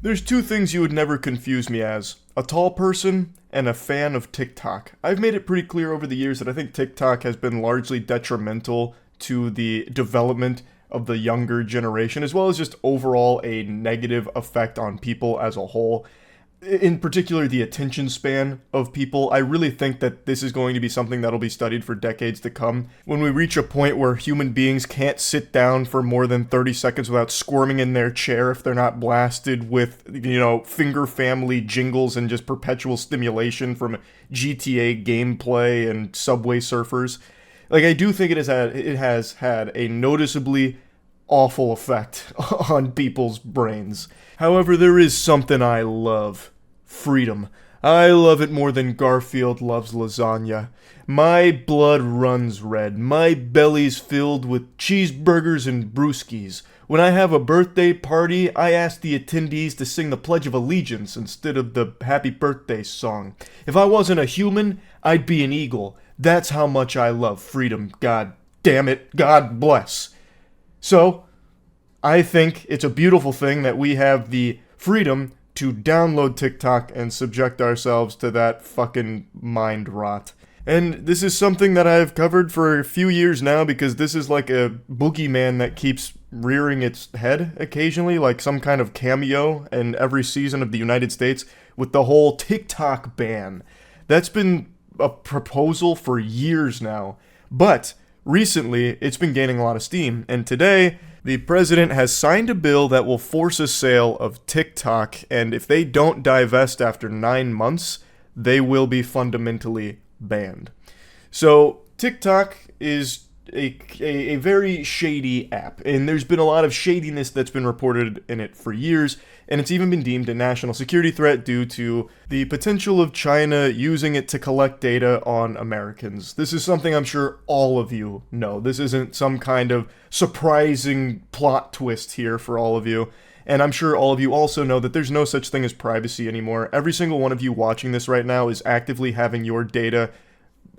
There's two things you would never confuse me as: a tall person and a fan of TikTok. I've made it pretty clear over the years that I think TikTok has been largely detrimental to the development of the younger generation, as well as just overall a negative effect on people as a whole. In particular, the attention span of people. I really think that this is going to be something that'll be studied for decades to come. When we reach a point where human beings can't sit down for more than 30 seconds without squirming in their chair if they're not blasted with, finger family jingles and just perpetual stimulation from GTA gameplay and Subway Surfers. Like, I do think it has had a noticeably awful effect on people's brains. However, there is something I love. Freedom. I love it more than Garfield loves lasagna. My blood runs red. My belly's filled with cheeseburgers and brewskis. When I have a birthday party, I ask the attendees to sing the Pledge of Allegiance instead of the Happy Birthday song. If I wasn't a human, I'd be an eagle. That's how much I love freedom. God damn it. God bless. So, I think it's a beautiful thing that we have the freedom to download TikTok and subject ourselves to that fucking mind rot. And this is something that I've covered for a few years now because this is like a boogeyman that keeps rearing its head occasionally, like some kind of cameo in every season of the United States with the whole TikTok ban. That's been a proposal for years now, but recently it's been gaining a lot of steam, and today the president has signed a bill that will force a sale of TikTok, and if they don't divest after 9 months, they will be fundamentally banned. So TikTok is a very shady app, and there's been a lot of shadiness that's been reported in it for years, and it's even been deemed a national security threat due to the potential of China using it to collect data on Americans. This is something I'm sure all of you know. This isn't some kind of surprising plot twist here for all of you. And I'm sure all of you also know that there's no such thing as privacy anymore. Every single one of you watching this right now is actively having your data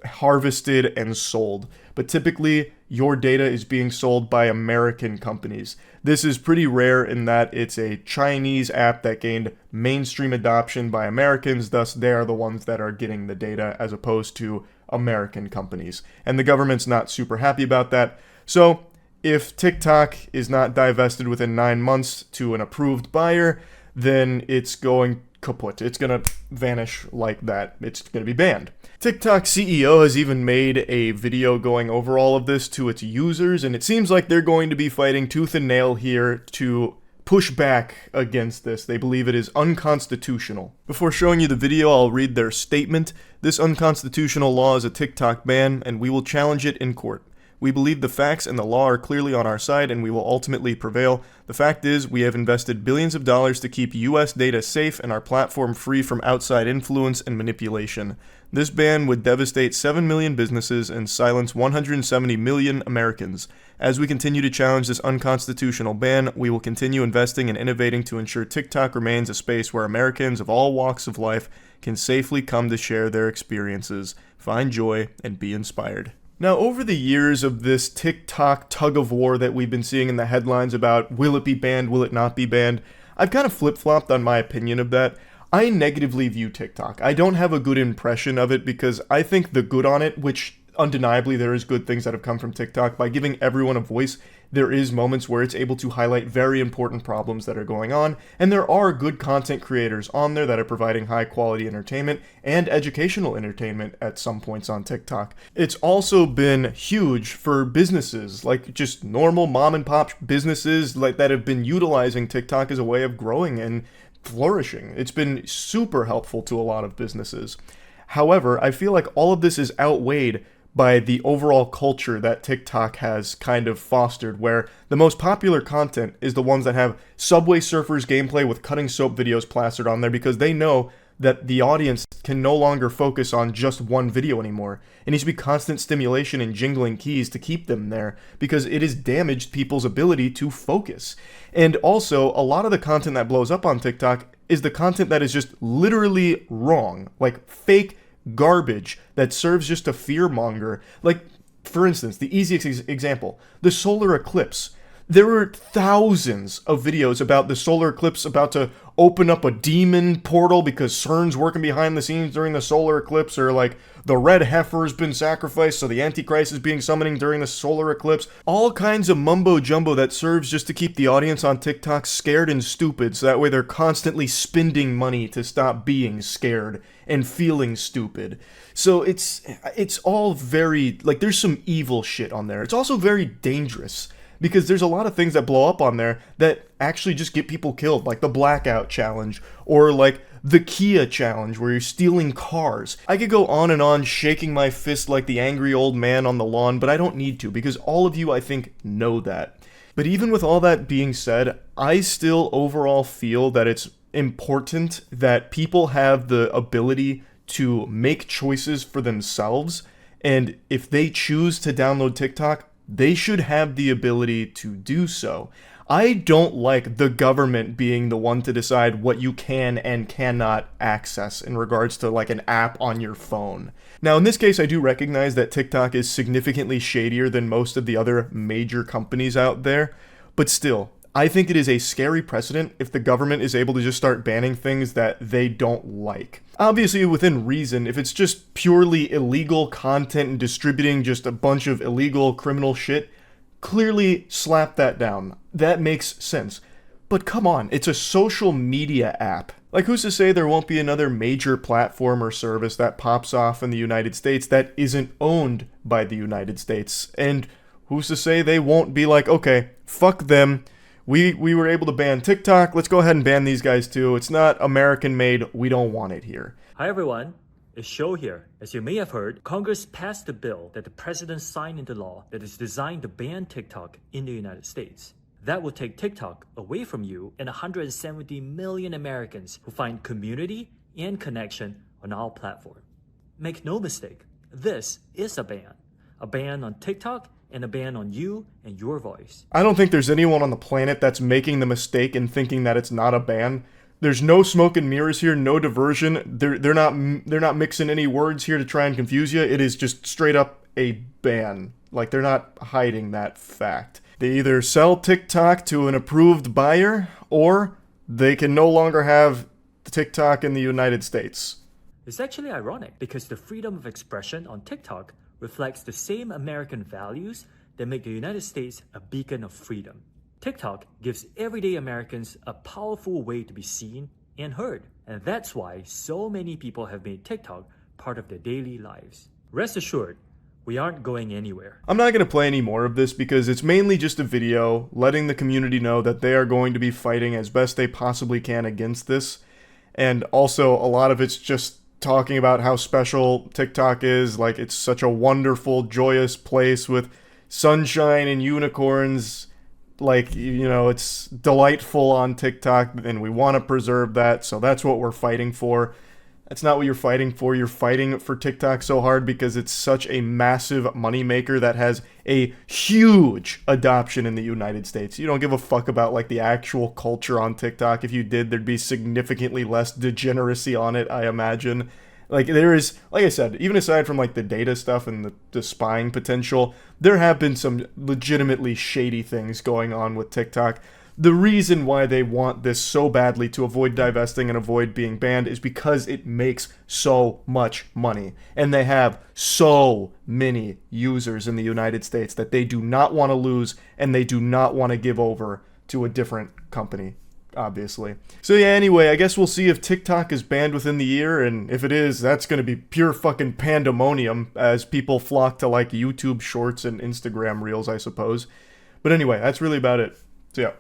harvested and sold. But typically, your data is being sold by American companies. This is pretty rare in that it's a Chinese app that gained mainstream adoption by Americans, thus they are the ones that are getting the data as opposed to American companies. And the government's not super happy about that. So, if TikTok is not divested within 9 months to an approved buyer, then it's going kaput. It's going to vanish like that. It's going to be banned. TikTok's CEO has even made a video going over all of this to its users, and it seems like they're going to be fighting tooth and nail here to push back against this. They believe it is unconstitutional. Before showing you the video, I'll read their statement. This unconstitutional law is a TikTok ban, and we will challenge it in court. We believe the facts and the law are clearly on our side, and we will ultimately prevail. The fact is, we have invested billions of dollars to keep U.S. data safe and our platform free from outside influence and manipulation. This ban would devastate 7 million businesses and silence 170 million Americans. As we continue to challenge this unconstitutional ban, we will continue investing and innovating to ensure TikTok remains a space where Americans of all walks of life can safely come to share their experiences, find joy, and be inspired. Now, over the years of this TikTok tug-of-war that we've been seeing in the headlines about will it be banned, will it not be banned, I've kind of flip-flopped on my opinion of that. I negatively view TikTok. I don't have a good impression of it because I think the good on it, which undeniably there is good things that have come from TikTok, by giving everyone a voice, there is moments where it's able to highlight very important problems that are going on, and there are good content creators on there that are providing high quality entertainment and educational entertainment at some points on TikTok. It's also been huge for businesses, like just normal mom and pop businesses like that have been utilizing TikTok as a way of growing and flourishing. It's been super helpful to a lot of businesses. However, I feel like all of this is outweighed by the overall culture that TikTok has kind of fostered, where the most popular content is the ones that have Subway Surfers gameplay with cutting soap videos plastered on there because they know that the audience can no longer focus on just one video anymore. It needs to be constant stimulation and jingling keys to keep them there because it has damaged people's ability to focus. And also, a lot of the content that blows up on TikTok is the content that is just literally wrong, like fake garbage that serves just to fearmonger. Like, for instance, the easiest example, the solar eclipse. There were thousands of videos about the solar eclipse about to open up a demon portal because CERN's working behind the scenes during the solar eclipse, or like the red heifer's been sacrificed so the Antichrist is being summoning during the solar eclipse. All kinds of mumbo jumbo that serves just to keep the audience on TikTok scared and stupid, so that way they're constantly spending money to stop being scared and feeling stupid. So it's all very, like, there's some evil shit on there. It's also very dangerous, because there's a lot of things that blow up on there that actually just get people killed, like the blackout challenge, or like the Kia challenge where you're stealing cars. I could go on and on shaking my fist like the angry old man on the lawn, but I don't need to, because all of you, I think, know that. But even with all that being said, I still overall feel that it's important that people have the ability to make choices for themselves, and if they choose to download TikTok, they should have the ability to do so. I don't like the government being the one to decide what you can and cannot access in regards to like an app on your phone. Now, in this case, I do recognize that TikTok is significantly shadier than most of the other major companies out there, but still, I think it is a scary precedent if the government is able to just start banning things that they don't like. Obviously, within reason. If it's just purely illegal content and distributing just a bunch of illegal criminal shit, clearly slap that down. That makes sense. But come on, it's a social media app. Like, who's to say there won't be another major platform or service that pops off in the United States that isn't owned by the United States? And who's to say they won't be like, okay, fuck them. We were able to ban TikTok. Let's go ahead and ban these guys too. It's not American made. We don't want it here. Hi everyone, it's Show here. As you may have heard, Congress passed a bill that the president signed into law that is designed to ban TikTok in the United States. That will take TikTok away from you and 170 million Americans who find community and connection on our platform. Make no mistake, this is a ban on TikTok and a ban on you and your voice. I don't think there's anyone on the planet that's making the mistake and thinking that it's not a ban. There's no smoke and mirrors here, no diversion. They're not mixing any words here to try and confuse you. It is just straight up a ban. Like, they're not hiding that fact. They either sell TikTok to an approved buyer, or they can no longer have TikTok in the United States. It's actually ironic because the freedom of expression on TikTok reflects the same American values that make the United States a beacon of freedom. TikTok gives everyday Americans a powerful way to be seen and heard, and that's why so many people have made TikTok part of their daily lives. Rest assured, we aren't going anywhere. I'm not going to play any more of this because it's mainly just a video letting the community know that they are going to be fighting as best they possibly can against this, and also a lot of it's just talking about how special TikTok is, like it's such a wonderful, joyous place with sunshine and unicorns. Like, you know, it's delightful on TikTok, and we want to preserve that, so that's what we're fighting for. That's not what you're fighting for. You're fighting for TikTok so hard because it's such a massive moneymaker that has a huge adoption in the United States. You don't give a fuck about, like, the actual culture on TikTok. If you did, there'd be significantly less degeneracy on it, I imagine. Like, there is, like I said, even aside from, like, the data stuff and the spying potential, there have been some legitimately shady things going on with TikTok. The reason why they want this so badly to avoid divesting and avoid being banned is because it makes so much money. And they have so many users in the United States that they do not want to lose, and they do not want to give over to a different company, obviously. So yeah, anyway, I guess we'll see if TikTok is banned within the year, and if it is, that's going to be pure fucking pandemonium as people flock to, like, YouTube Shorts and Instagram Reels, I suppose. But anyway, that's really about it. So yeah.